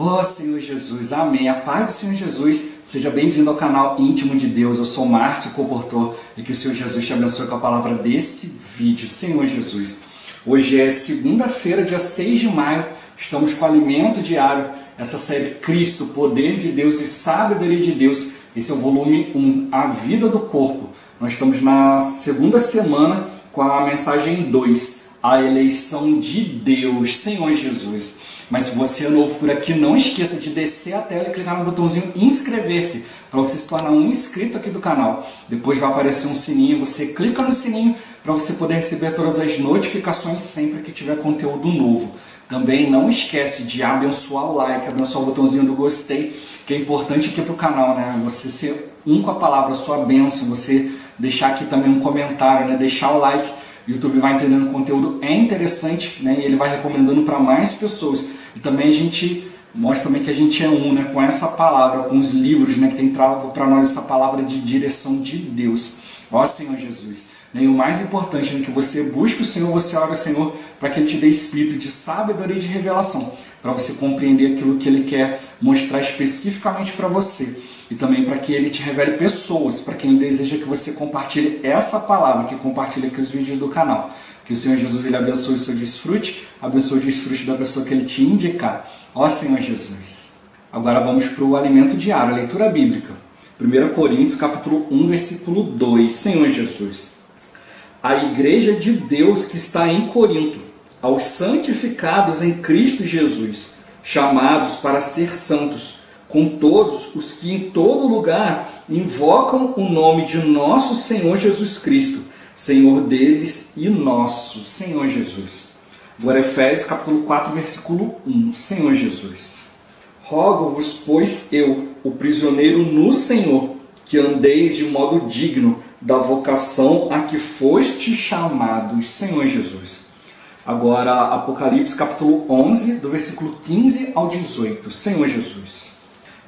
Oh Senhor Jesus, amém. A paz do Senhor Jesus, seja bem-vindo ao canal Íntimo de Deus. Eu sou Márcio Comportor e que o Senhor Jesus te abençoe com a palavra desse vídeo. Senhor Jesus, hoje é segunda-feira, dia 6 de maio, estamos com o Alimento Diário, essa série Cristo, Poder de Deus e Sabedoria de Deus. Esse é o volume 1, A Vida do Corpo. Nós estamos na segunda semana com a mensagem 2, A Eleição de Deus. Senhor Jesus. Mas se você é novo por aqui, não esqueça de descer a tela e clicar no botãozinho inscrever-se para você se tornar um inscrito aqui do canal. Depois vai aparecer um sininho, você clica no sininho para você poder receber todas as notificações sempre que tiver conteúdo novo. Também não esquece de abençoar o like, abençoar o botãozinho do gostei, que é importante aqui para o canal, né? Você ser um com a palavra, a sua bênção, você deixar aqui também um comentário, né? Deixar o like. O YouTube vai entendendo o conteúdo é interessante, né? E ele vai recomendando para mais pessoas. E também a gente mostra também que a gente é um, né? Com essa palavra, com os livros, né? Que tem trago para nós essa palavra de direção de Deus. Ó Senhor Jesus. E o mais importante é que você busque o Senhor, você ore ao Senhor para que Ele te dê espírito de sabedoria e de revelação, para você compreender aquilo que Ele quer mostrar especificamente para você. E também para que Ele te revele pessoas, para quem Ele deseja que você compartilhe essa palavra, que compartilhe aqui os vídeos do canal. Que o Senhor Jesus Ele abençoe o seu desfrute, abençoe o desfrute da pessoa que Ele te indicar. Ó Senhor Jesus. Agora vamos para o alimento diário, a leitura bíblica. 1 Coríntios capítulo 1, versículo 2. Senhor Jesus. A igreja de Deus que está em Corinto, aos santificados em Cristo Jesus, chamados para ser santos, com todos os que em todo lugar invocam o nome de nosso Senhor Jesus Cristo, Senhor deles e nosso, Senhor Jesus. Agora Efésios capítulo 4, versículo 1, Senhor Jesus. Rogo-vos, pois eu, o prisioneiro no Senhor, que andeis de modo digno da vocação a que foste chamados, Senhor Jesus. Agora Apocalipse capítulo 11, do versículo 15 ao 18, Senhor Jesus.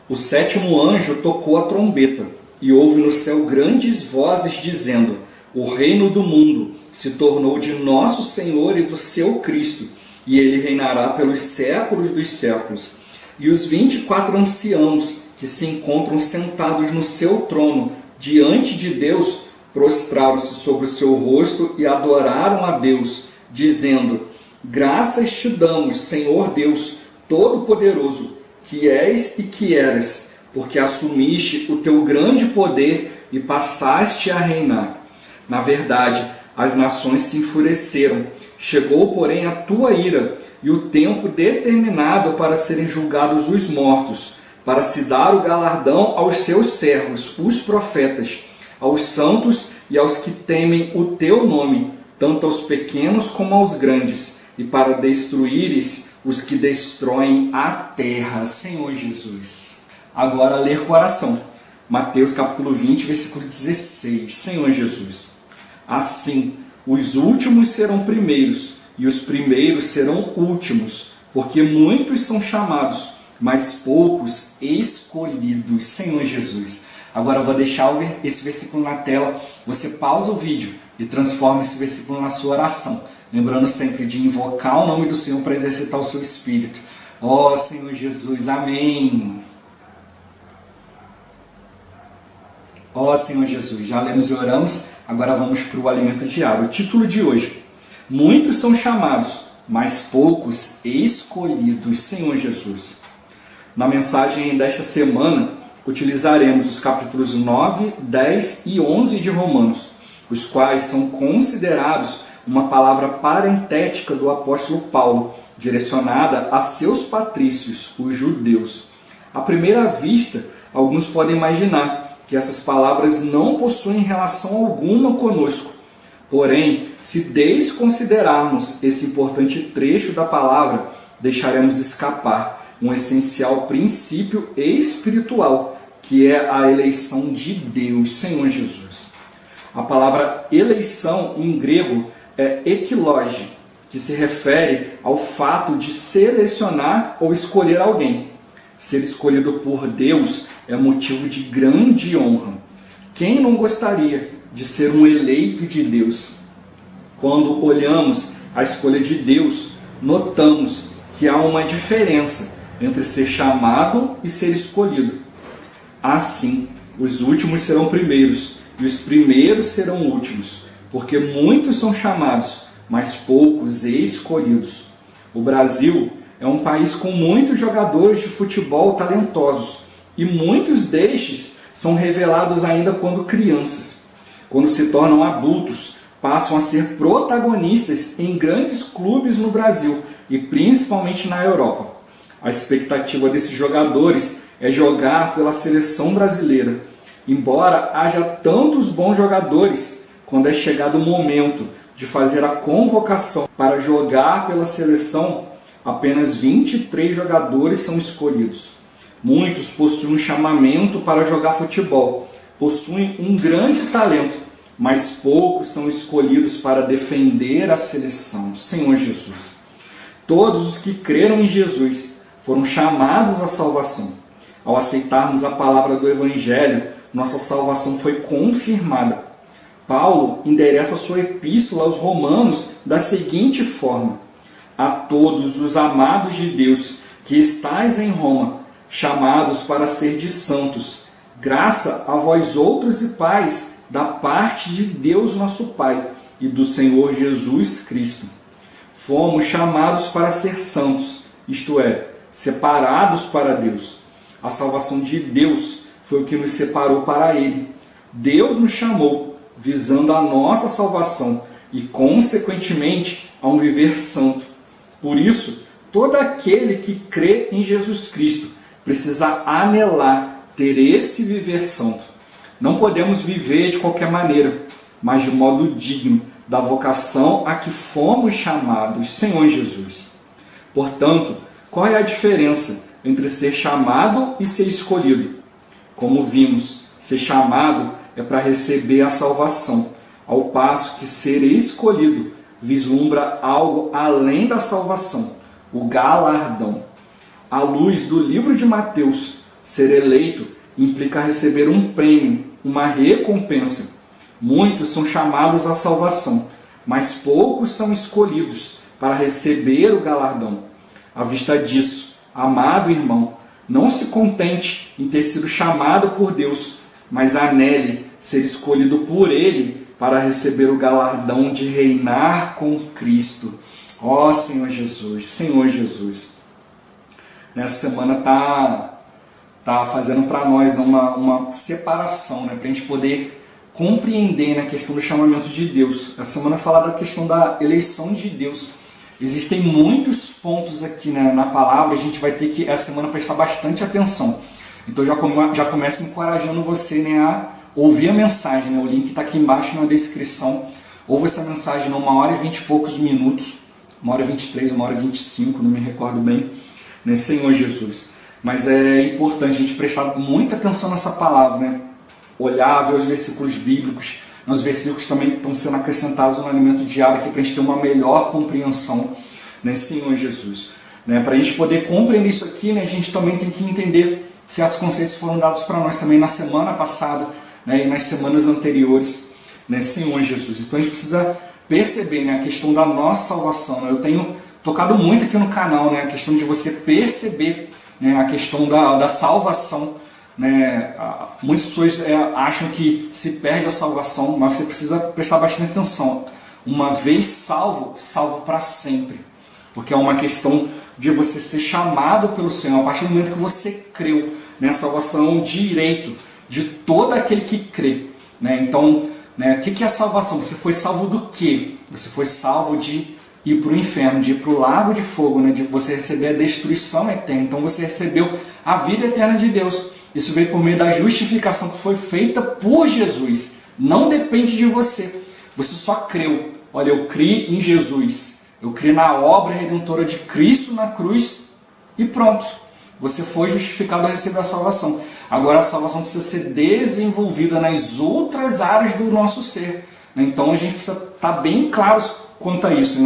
O sétimo anjo tocou a trombeta, e houve no céu grandes vozes dizendo: o reino do mundo se tornou de nosso Senhor e do seu Cristo, e ele reinará pelos séculos dos séculos. E os 24 anciãos que se encontram sentados no seu trono, diante de Deus, prostraram-se sobre o seu rosto e adoraram a Deus, dizendo: graças te damos, Senhor Deus Todo-Poderoso, que és e que eras, porque assumiste o teu grande poder e passaste a reinar. Na verdade, as nações se enfureceram. Chegou, porém, a tua ira e o tempo determinado para serem julgados os mortos, para se dar o galardão aos seus servos, os profetas, aos santos e aos que temem o teu nome, tanto aos pequenos como aos grandes, e para destruíres os que destroem a terra. Senhor Jesus. Agora ler com oração. Mateus capítulo 20, versículo 16. Senhor Jesus. Assim, os últimos serão primeiros, e os primeiros serão últimos, porque muitos são chamados, mas poucos escolhidos. Senhor Jesus. Agora eu vou deixar esse versículo na tela, você pausa o vídeo e transforma esse versículo na sua oração. Lembrando sempre de invocar o nome do Senhor para exercitar o seu espírito. Ó Senhor Jesus, amém. Ó Senhor Jesus, já lemos e oramos, agora vamos para o alimento diário. O título de hoje: muitos são chamados, mas poucos escolhidos. Senhor Jesus. Na mensagem desta semana, utilizaremos os capítulos 9, 10 e 11 de Romanos, os quais são considerados uma palavra parentética do apóstolo Paulo, direcionada a seus patrícios, os judeus. À primeira vista, alguns podem imaginar que essas palavras não possuem relação alguma conosco. Porém, se desconsiderarmos esse importante trecho da palavra, deixaremos escapar um essencial princípio espiritual, que é a eleição de Deus, Senhor Jesus. A palavra eleição em grego é ekiloge, que se refere ao fato de selecionar ou escolher alguém. Ser escolhido por Deus é motivo de grande honra. Quem não gostaria de ser um eleito de Deus? Quando olhamos a escolha de Deus, notamos que há uma diferença entre ser chamado e ser escolhido. Assim, os últimos serão primeiros, e os primeiros serão últimos, porque muitos são chamados, mas poucos escolhidos. O Brasil é um país com muitos jogadores de futebol talentosos, e muitos destes são revelados ainda quando crianças. Quando se tornam adultos, passam a ser protagonistas em grandes clubes no Brasil e principalmente na Europa. A expectativa desses jogadores é jogar pela seleção brasileira. Embora haja tantos bons jogadores, quando é chegado o momento de fazer a convocação para jogar pela seleção, apenas 23 jogadores são escolhidos. Muitos possuem um chamamento para jogar futebol, possuem um grande talento, mas poucos são escolhidos para defender a seleção. Senhor Jesus. Todos os que creram em Jesus foram chamados à salvação. Ao aceitarmos a palavra do Evangelho, nossa salvação foi confirmada. Paulo endereça sua epístola aos Romanos da seguinte forma: a todos os amados de Deus que estáis em Roma, chamados para ser de santos, graça a vós outros e paz, da parte de Deus nosso Pai e do Senhor Jesus Cristo. Fomos chamados para ser santos, isto é, separados para Deus. A salvação de Deus foi o que nos separou para Ele. Deus nos chamou, visando a nossa salvação e, consequentemente, a um viver santo. Por isso, todo aquele que crê em Jesus Cristo precisa anelar ter esse viver santo. Não podemos viver de qualquer maneira, mas de modo digno da vocação a que fomos chamados, Senhor Jesus. Portanto, qual é a diferença entre ser chamado e ser escolhido? Como vimos, ser chamado é para receber a salvação, ao passo que ser escolhido vislumbra algo além da salvação, o galardão. À luz do livro de Mateus, ser eleito implica receber um prêmio, uma recompensa. Muitos são chamados à salvação, mas poucos são escolhidos para receber o galardão. À vista disso, amado irmão, não se contente em ter sido chamado por Deus, mas anele ser escolhido por Ele para receber o galardão de reinar com Cristo. Ó Senhor Jesus, Senhor Jesus. Nessa semana tá fazendo para nós uma separação, para a gente poder compreender a questão do chamamento de Deus. Essa semana falar da questão da eleição de Deus. Existem muitos pontos aqui na palavra, a gente vai ter que essa semana prestar bastante atenção. Então já começa encorajando você a ouvir a mensagem, o link está aqui embaixo na descrição. Ouve essa mensagem em 1h20 e poucos minutos, 1h23, 1h25, não me recordo bem, Senhor Jesus. Mas é importante a gente prestar muita atenção nessa palavra, olhar, ver os versículos bíblicos. Os versículos também estão sendo acrescentados no alimento diário aqui para a gente ter uma melhor compreensão, Senhor Jesus. Para a gente poder compreender isso aqui, a gente também tem que entender certos conceitos que foram dados para nós também na semana passada, e nas semanas anteriores, Senhor Jesus. Então a gente precisa perceber a questão da nossa salvação. Eu tenho tocado muito aqui no canal, a questão de você perceber a questão da salvação. Muitas pessoas acham que se perde a salvação, mas você precisa prestar bastante atenção. Uma vez salvo, salvo para sempre. Porque é uma questão de você ser chamado pelo Senhor. A partir do momento que você creu, salvação é um direito de todo aquele que crê. Então, o que é a salvação? Você foi salvo do quê? Você foi salvo de ir para o inferno, de ir para o lago de fogo, de você receber a destruição eterna. Então você recebeu a vida eterna de Deus. Isso veio por meio da justificação que foi feita por Jesus. Não depende de você. Você só creu. Olha, eu criei em Jesus. Eu criei na obra redentora de Cristo na cruz e pronto. Você foi justificado a receber a salvação. Agora a salvação precisa ser desenvolvida nas outras áreas do nosso ser. Então a gente precisa estar bem claros quanto a isso.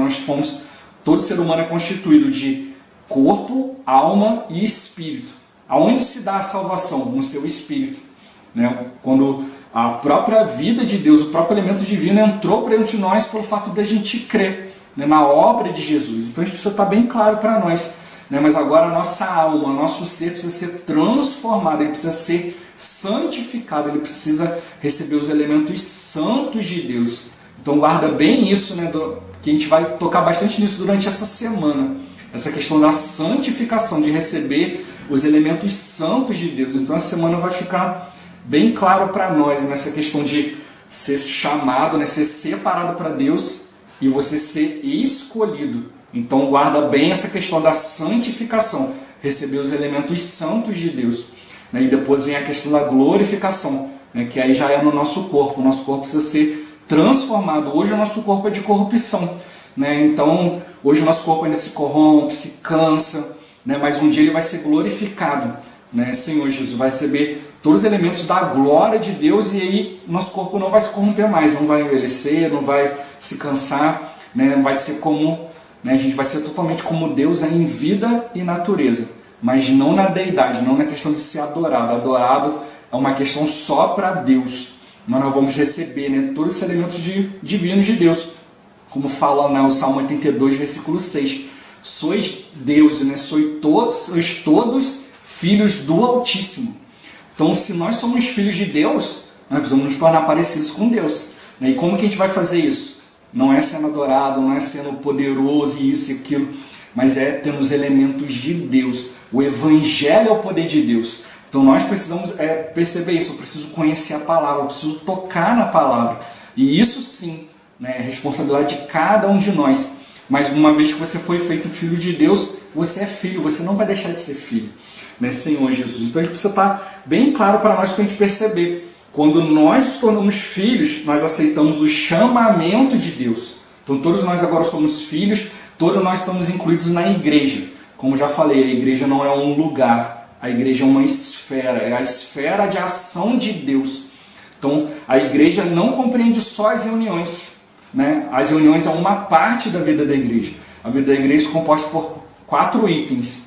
Todo ser humano é constituído de corpo, alma e espírito. Aonde se dá a salvação? No seu espírito. Quando a própria vida de Deus, o próprio elemento divino entrou para dentro de nós pelo fato de a gente crer na obra de Jesus. Então a gente precisa estar bem claro para nós né? Mas agora a nossa alma, o nosso ser precisa ser transformado, ele precisa ser santificado, ele precisa receber os elementos santos de Deus. Então guarda bem isso, né? Que a gente vai tocar bastante nisso durante essa semana. Essa questão da santificação, de receber os elementos santos de Deus. Então essa semana vai ficar bem claro para nós nessa questão de ser chamado, né? Ser separado para Deus e você ser escolhido. Então guarda bem essa questão da santificação, receber os elementos santos de Deus. Né? E depois vem a questão da glorificação, né? Que aí já é no nosso corpo. O nosso corpo precisa ser transformado. Hoje o nosso corpo é de corrupção, né? Então hoje o nosso corpo ainda se corrompe, se cansa, né? Mas um dia ele vai ser glorificado, né? Senhor Jesus vai receber todos os elementos da glória de Deus e aí nosso corpo não vai se corromper mais, não vai envelhecer, não vai se cansar, né? Vai ser como, né? A gente vai ser totalmente como Deus é em vida e natureza, mas não na deidade, não na questão de ser adorado. Adorado é uma questão só para Deus. Mas nós vamos receber, né, todos esses elementos divinos de Deus. Como fala, né, o Salmo 82, versículo 6. Sois deuses, né, sois todos filhos do Altíssimo. Então, se nós somos filhos de Deus, nós precisamos nos tornar parecidos com Deus. Né? E como que a gente vai fazer isso? Não é sendo adorado, não é sendo poderoso e isso e aquilo, mas é tendo os elementos de Deus. O Evangelho é o poder de Deus. Então nós precisamos perceber isso, eu preciso conhecer a palavra, eu preciso tocar na palavra. E isso sim, né, é responsabilidade de cada um de nós. Mas uma vez que você foi feito filho de Deus, você é filho, você não vai deixar de ser filho, né, Senhor Jesus. Então a gente precisa estar bem claro para nós, para a gente perceber. Quando nós nos tornamos filhos, nós aceitamos o chamamento de Deus. Então todos nós agora somos filhos, todos nós estamos incluídos na igreja. Como já falei, a igreja não é um lugar. A igreja é uma esfera, é a esfera de ação de Deus. Então, a igreja não compreende só as reuniões, né? As reuniões é uma parte da vida da igreja. A vida da igreja é composta por 4 itens.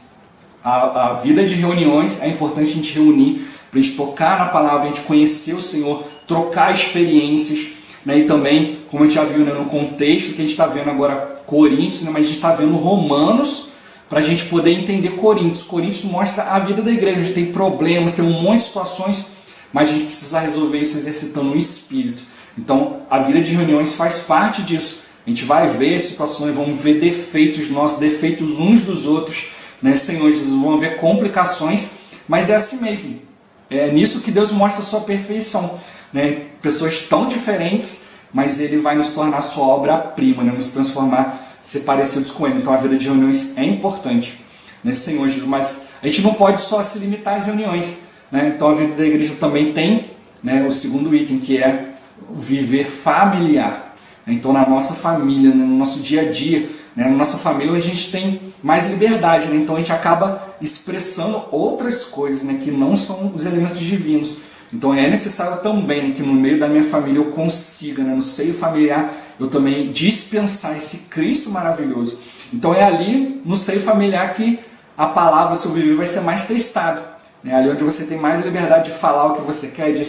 A vida de reuniões, é importante a gente reunir, para a gente tocar na palavra, a gente conhecer o Senhor, trocar experiências, né? E também, como a gente já viu, né, no contexto que a gente está vendo agora, Coríntios, né? Mas a gente está vendo Romanos, para a gente poder entender Coríntios. Coríntios mostra a vida da igreja, a gente tem problemas, tem um monte de situações, mas a gente precisa resolver isso exercitando o Espírito. Então, a vida de reuniões faz parte disso. A gente vai ver situações, vamos ver defeitos nossos, defeitos uns dos outros, né, Senhor Jesus, vamos ver complicações, mas é assim mesmo. É nisso que Deus mostra a sua perfeição. Né? Pessoas tão diferentes, mas Ele vai nos tornar sua obra-prima, né? Nos transformar, ser parecidos com Ele. Então a vida de reuniões é importante, né, Senhor Jesus, mas a gente não pode só se limitar às reuniões, né? Então a vida da igreja também tem, né, o segundo item, que é o viver familiar. Então na nossa família, né, no nosso dia a dia, né, na nossa família, onde a gente tem mais liberdade, né? Então a gente acaba expressando outras coisas, né, que não são os elementos divinos. Então é necessário também, né, que no meio da minha família eu consiga, né, no seio familiar, eu também dispensar esse Cristo maravilhoso. Então é ali no seio familiar que a palavra, o seu viver, vai ser mais testado. É ali onde você tem mais liberdade de falar o que você quer, de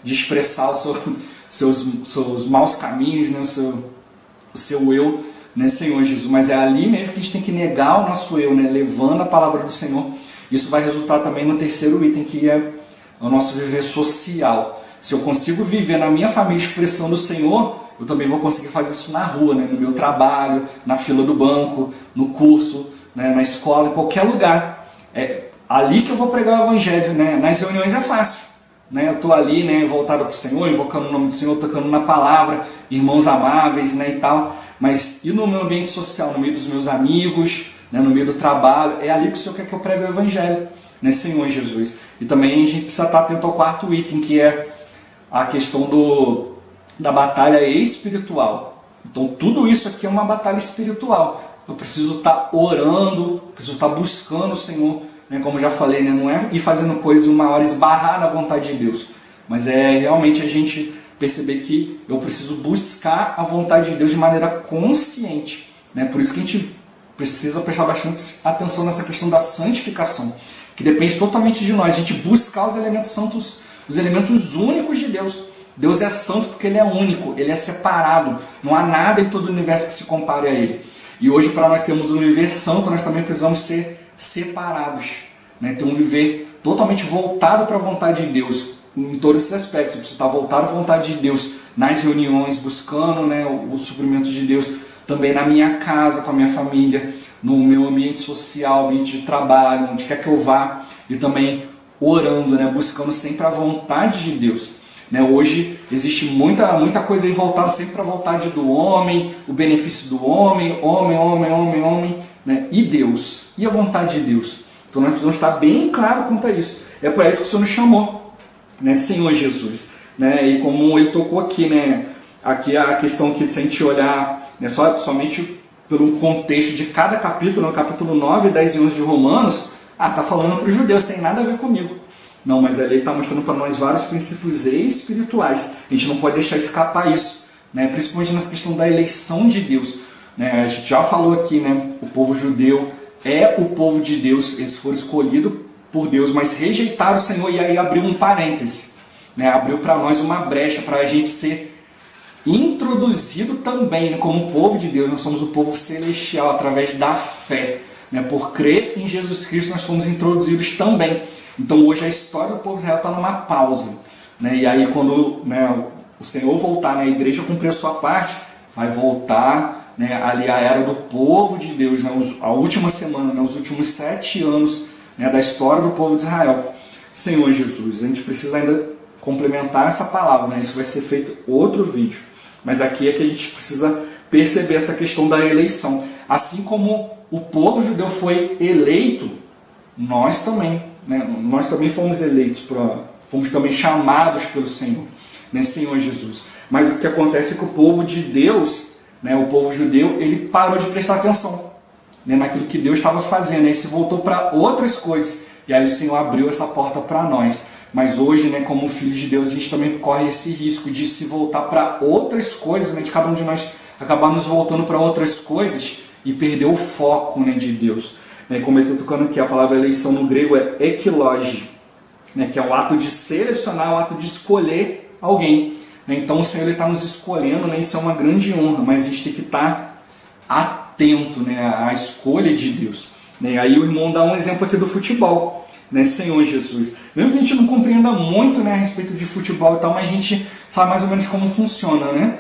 expressar seus maus caminhos, né, o seu eu, né, Senhor Jesus. Mas é ali mesmo que a gente tem que negar o nosso eu, né, levando a palavra do Senhor. Isso vai resultar também no terceiro item, que é o nosso viver social. Se eu consigo viver na minha família expressando o Senhor, eu também vou conseguir fazer isso na rua, né? No meu trabalho, na fila do banco, no curso, né? Na escola, em qualquer lugar. É ali que eu vou pregar o Evangelho, né? Nas reuniões é fácil, né? Eu estou ali, né, voltado para o Senhor, invocando o nome do Senhor, tocando na palavra, irmãos amáveis, né, e tal. Mas e no meu ambiente social, no meio dos meus amigos, né, no meio do trabalho, é ali que o Senhor quer que eu pregue o Evangelho, né, Senhor Jesus. E também a gente precisa estar atento ao quarto item, que é a questão da batalha espiritual. Então tudo isso aqui é uma batalha espiritual. Eu preciso estar orando, preciso estar buscando o Senhor, né? Como já falei, né? Não é ir fazendo coisas uma hora esbarrar na vontade de Deus, mas é realmente a gente perceber que eu preciso buscar a vontade de Deus de maneira consciente, né? Por isso que a gente precisa prestar bastante atenção nessa questão da santificação, que depende totalmente de nós, a gente buscar os elementos santos, os elementos únicos de Deus. Deus é santo porque Ele é único, Ele é separado, não há nada em todo o universo que se compare a Ele. E hoje, para nós termos um viver santo, nós também precisamos ser separados, né? Ter um viver totalmente voltado para a vontade de Deus, em todos esses aspectos. Eu preciso estar voltado à vontade de Deus nas reuniões, buscando, né, o suprimento de Deus, também na minha casa, com a minha família, no meu ambiente social, ambiente de trabalho, onde quer que eu vá, e também orando, né, buscando sempre a vontade de Deus. Né? Hoje existe muita coisa aí voltada sempre para a vontade do homem, o benefício do homem, né? E Deus, e a vontade de Deus. Então nós precisamos estar bem claro quanto a isso. É para isso que o Senhor nos chamou, né, Senhor Jesus. Né? E como ele tocou aqui, né, aqui a questão que se a gente olhar, né, somente pelo contexto de cada capítulo, no capítulo 9, 10 e 11 de Romanos, está falando para os judeus, tem nada a ver comigo. Não, mas ali ele está mostrando para nós vários princípios espirituais. A gente não pode deixar escapar isso, né? Principalmente nessa questão da eleição de Deus. Né? A gente já falou aqui, né? O povo judeu é o povo de Deus, eles foram escolhidos por Deus, mas rejeitaram o Senhor, e aí abriu um parêntese. Né? Abriu para nós uma brecha para a gente ser introduzido também, né? Como povo de Deus. Nós somos o povo celestial através da fé. Né? Por crer em Jesus Cristo nós fomos introduzidos também. Então hoje a história do povo de Israel está numa pausa. Né? E aí quando, né, o Senhor voltar, né, a igreja cumprir a sua parte, vai voltar, né, ali a era do povo de Deus, né, a última semana, né, os últimos 7 anos, né, da história do povo de Israel. Senhor Jesus, a gente precisa ainda complementar essa palavra, né? Isso vai ser feito outro vídeo. Mas aqui é que a gente precisa perceber essa questão da eleição. Assim como o povo judeu foi eleito, nós também. Né? Nós também fomos eleitos, fomos também chamados pelo Senhor, né? Senhor Jesus. Mas o que acontece é que o povo de Deus, né, o povo judeu, ele parou de prestar atenção, né, naquilo que Deus estava fazendo, e se voltou para outras coisas, e aí o Senhor abriu essa porta para nós. Mas hoje, né, como filhos de Deus, a gente também corre esse risco de se voltar para outras coisas, né, de cada um de nós acabar nos voltando para outras coisas e perder o foco, né, de Deus. Como ele está tocando aqui, a palavra eleição no grego é ekiloge, né, que é o ato de selecionar, o ato de escolher alguém. Né? Então o Senhor está nos escolhendo, né, isso é uma grande honra, mas a gente tem que estar atento, né, à escolha de Deus. Né? Aí o irmão dá um exemplo aqui do futebol, né, Senhor Jesus. Mesmo que a gente não compreenda muito, né, a respeito de futebol e tal, mas a gente sabe mais ou menos como funciona. Né?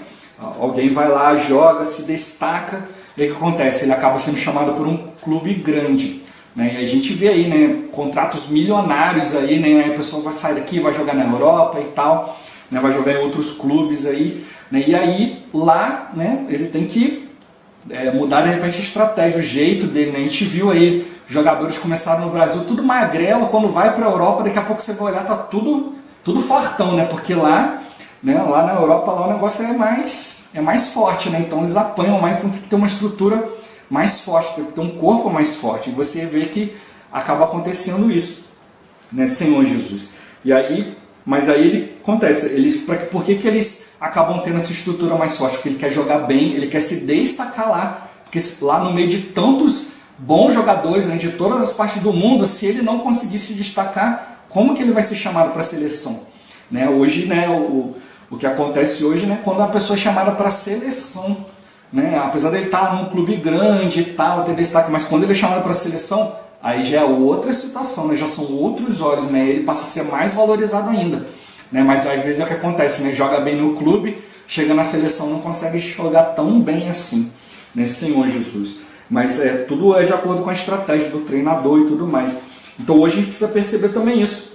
Alguém vai lá, joga, se destaca. E o que acontece? Ele acaba sendo chamado por um clube grande. Né? E a gente vê aí, né, contratos milionários aí, né? A pessoa vai sair daqui, vai jogar na Europa e tal, né? Vai jogar em outros clubes aí. Né? E aí lá, né, ele tem que mudar de repente a estratégia, o jeito dele. Né? A gente viu aí jogadores começaram no Brasil tudo magrelo, quando vai para a Europa, daqui a pouco você vai olhar, tá tudo fortão, né? Porque lá, né, lá na Europa lá o negócio é mais forte, né? Então eles apanham mais, então tem que ter uma estrutura mais forte, tem que ter um corpo mais forte. E você vê que acaba acontecendo isso, né, Senhor Jesus. E aí, mas aí ele acontece, por que eles acabam tendo essa estrutura mais forte? Porque ele quer jogar bem, ele quer se destacar lá, porque lá no meio de tantos bons jogadores, né, de todas as partes do mundo, se ele não conseguir se destacar, como que ele vai ser chamado para a seleção? Né? Hoje, né, o que acontece hoje, né, quando uma pessoa é chamada para a seleção, né, apesar dele estar num clube grande e tal, ter destaque, mas quando ele é chamado para a seleção, aí já é outra situação, né, já são outros olhos, né, ele passa a ser mais valorizado ainda. Né, mas às vezes é o que acontece, né, joga bem no clube, chega na seleção não consegue jogar tão bem assim, né, Senhor Jesus. Mas tudo é de acordo com a estratégia do treinador e tudo mais. Então hoje a gente precisa perceber também isso.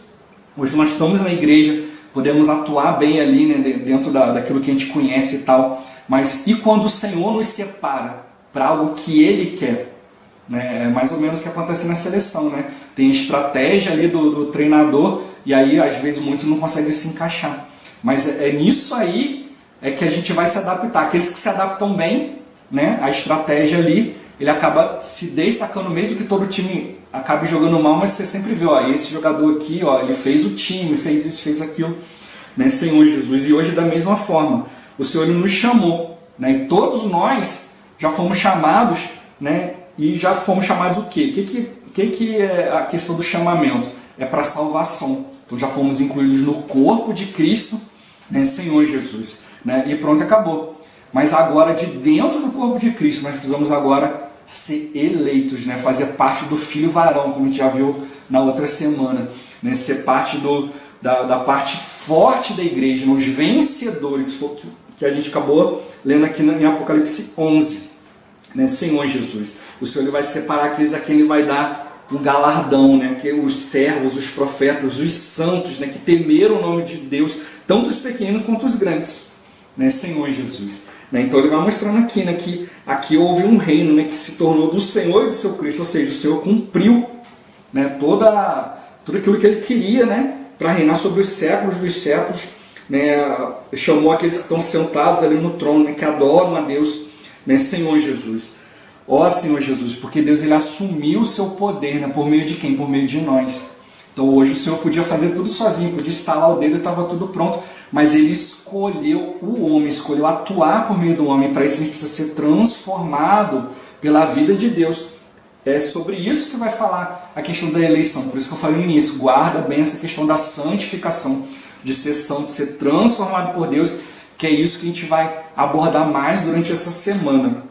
Hoje nós estamos na igreja, podemos atuar bem ali, né, dentro daquilo que a gente conhece e tal, mas e quando o Senhor nos separa para algo que Ele quer? Né? É mais ou menos o que acontece na seleção. Né? Tem estratégia ali do treinador e aí às vezes muitos não conseguem se encaixar. Mas é nisso aí que a gente vai se adaptar. Aqueles que se adaptam bem, né, a estratégia ali, ele acaba se destacando mesmo que todo time acabe jogando mal, mas você sempre vê, ó, esse jogador aqui, ó, ele fez o time, fez isso, fez aquilo, né, Senhor Jesus. E hoje da mesma forma, o Senhor ele nos chamou, né, e todos nós já fomos chamados, né, e já fomos chamados o quê? O que é a questão do chamamento? É para salvação. Então já fomos incluídos no corpo de Cristo, né, Senhor Jesus, né, e pronto, acabou. mas agora de dentro do corpo de Cristo nós precisamos agora ser eleitos, né? Fazer parte do filho varão, como a gente já viu na outra semana, né? Ser parte da parte forte da igreja, né? Os vencedores, que a gente acabou lendo aqui em Apocalipse 11, né? Senhor Jesus, o Senhor ele vai separar aqueles a quem ele vai dar um galardão, né? Que os servos, os profetas, os santos, né? Que temeram o nome de Deus, tanto os pequenos quanto os grandes, né? Senhor Jesus. Né? Então ele vai mostrando aqui, né? Que aqui houve um reino, né? Que se tornou do Senhor e do seu Cristo, ou seja, o Senhor cumpriu, né? Tudo aquilo que ele queria, né? Para reinar sobre os séculos dos séculos, né? Chamou aqueles que estão sentados ali no trono, né? Que adoram a Deus, né? Senhor Jesus. Ó Senhor Jesus, porque Deus ele assumiu o seu poder, né? Por meio de quem? Por meio de nós. Então hoje o Senhor podia fazer tudo sozinho, podia estalar o dedo e estava tudo pronto, mas ele escolheu o homem, escolheu atuar por meio do homem. Para isso a gente precisa ser transformado pela vida de Deus. É sobre isso que vai falar a questão da eleição. Por isso que eu falei no início, guarda bem essa questão da santificação, de ser santo, de ser transformado por Deus, que é isso que a gente vai abordar mais durante essa semana.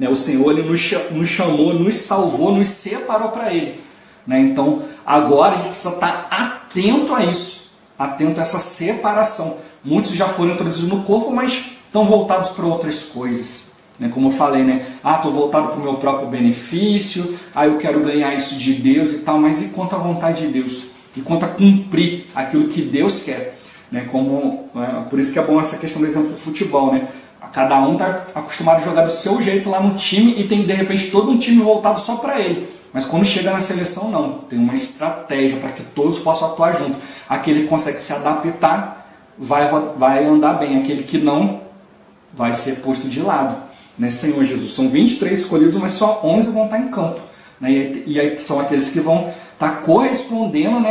O Senhor ele nos chamou, nos salvou, nos separou para Ele. Então, agora a gente precisa estar atento a isso, atento a essa separação. Muitos já foram introduzidos no corpo, mas estão voltados para outras coisas. Como eu falei, estou voltado para o meu próprio benefício, eu quero ganhar isso de Deus e tal, mas e quanto à vontade de Deus? E quanto a cumprir aquilo que Deus quer? Por isso que é bom essa questão do exemplo do futebol, Cada um está acostumado a jogar do seu jeito lá no time e tem de repente todo um time voltado só para ele. Mas quando chega na seleção, não. Tem uma estratégia para que todos possam atuar junto. Aquele que consegue se adaptar vai andar bem. Aquele que não vai ser posto de lado. Senhor Jesus, são 23 escolhidos, mas só 11 vão estar em campo. E aí são aqueles que vão estar correspondendo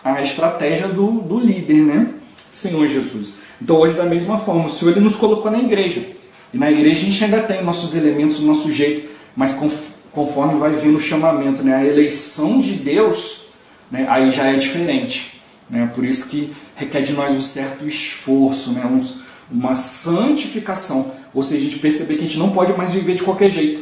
à estratégia do líder, Senhor Jesus. Então hoje da mesma forma, o Senhor ele nos colocou na igreja. E na igreja a gente ainda tem nossos elementos, o nosso jeito, mas conforme vai vindo o chamamento, a eleição de Deus, aí já é diferente. Por isso que requer de nós um certo esforço, uma santificação. Ou seja, a gente perceber que a gente não pode mais viver de qualquer jeito,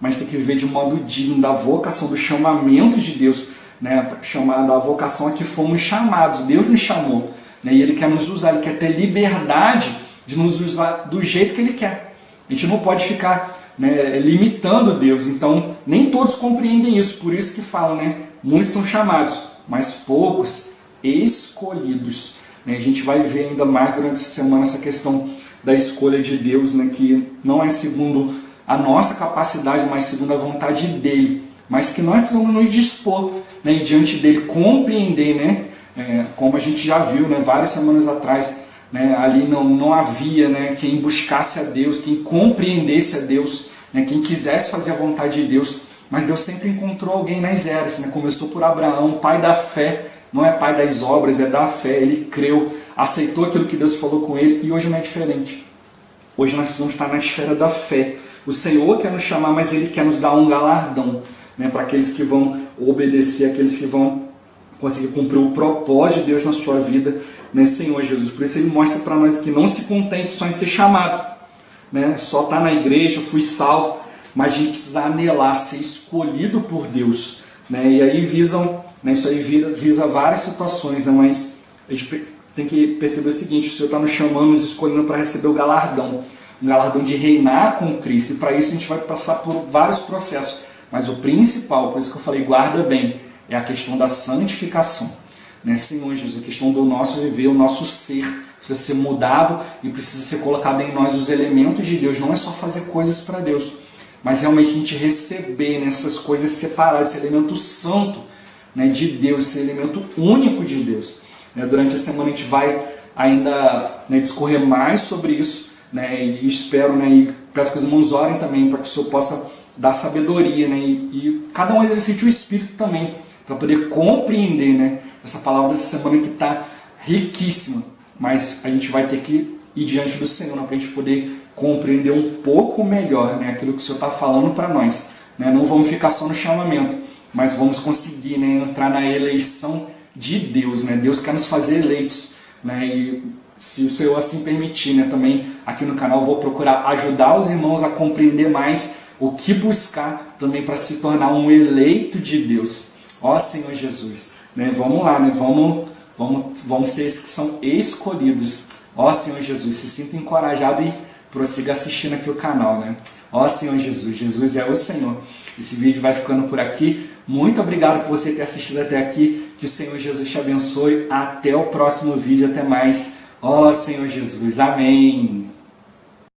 mas tem que viver de modo digno da vocação, do chamamento de Deus, da vocação a que fomos chamados. Deus nos chamou. E Ele quer nos usar, Ele quer ter liberdade de nos usar do jeito que Ele quer. A gente não pode ficar limitando Deus. Então, nem todos compreendem isso. Por isso que falam, muitos são chamados, mas poucos escolhidos. A gente vai ver ainda mais durante essa semana essa questão da escolha de Deus, que não é segundo a nossa capacidade, mas segundo a vontade dEle. Mas que nós precisamos nos dispor e diante dEle compreender, como a gente já viu várias semanas atrás, ali não havia quem buscasse a Deus, quem compreendesse a Deus, quem quisesse fazer a vontade de Deus, mas Deus sempre encontrou alguém nas eras. Começou por Abraão, pai da fé, não é pai das obras, é da fé. Ele creu, aceitou aquilo que Deus falou com ele, e hoje não é diferente. Hoje nós precisamos estar na esfera da fé. O Senhor quer nos chamar, mas Ele quer nos dar um galardão, para aqueles que vão obedecer, aqueles que vão conseguir cumprir o propósito de Deus na sua vida, Senhor Jesus. Por isso Ele mostra para nós que não se contente só em ser chamado, só estar na igreja, fui salvo, mas a gente precisa anelar, ser escolhido por Deus, e aí isso aí visa várias situações, mas a gente tem que perceber o seguinte: o Senhor está nos chamando, nos escolhendo para receber o galardão, um galardão de reinar com Cristo, e para isso a gente vai passar por vários processos, mas o principal, por isso que eu falei, guarda bem, é a questão da santificação, Senhor Jesus, a questão do nosso viver, o nosso ser, precisa ser mudado e precisa ser colocado em nós os elementos de Deus. Não é só fazer coisas para Deus, mas realmente a gente receber essas coisas separadas, esse elemento santo de Deus, esse elemento único de Deus. Durante a semana a gente vai ainda discorrer mais sobre isso, e espero, e peço que os irmãos orem também para que o Senhor possa dar sabedoria, e cada um exercite o Espírito também, para poder compreender essa palavra dessa semana que está riquíssima, mas a gente vai ter que ir diante do Senhor para a gente poder compreender um pouco melhor aquilo que o Senhor está falando para nós. Não vamos ficar só no chamamento, mas vamos conseguir entrar na eleição de Deus. Deus quer nos fazer eleitos, e se o Senhor assim permitir, né, também aqui no canal eu vou procurar ajudar os irmãos a compreender mais o que buscar também para se tornar um eleito de Deus. Ó Senhor Jesus, né, vamos lá, né, vamos ser esses que são escolhidos. Ó Senhor Jesus, se sinta encorajado e prossiga assistindo aqui o canal, né? Ó Senhor Jesus, Jesus é o Senhor. Esse vídeo vai ficando por aqui. Muito obrigado por você ter assistido até aqui. Que o Senhor Jesus te abençoe. Até o próximo vídeo. Até mais. Ó Senhor Jesus. Amém.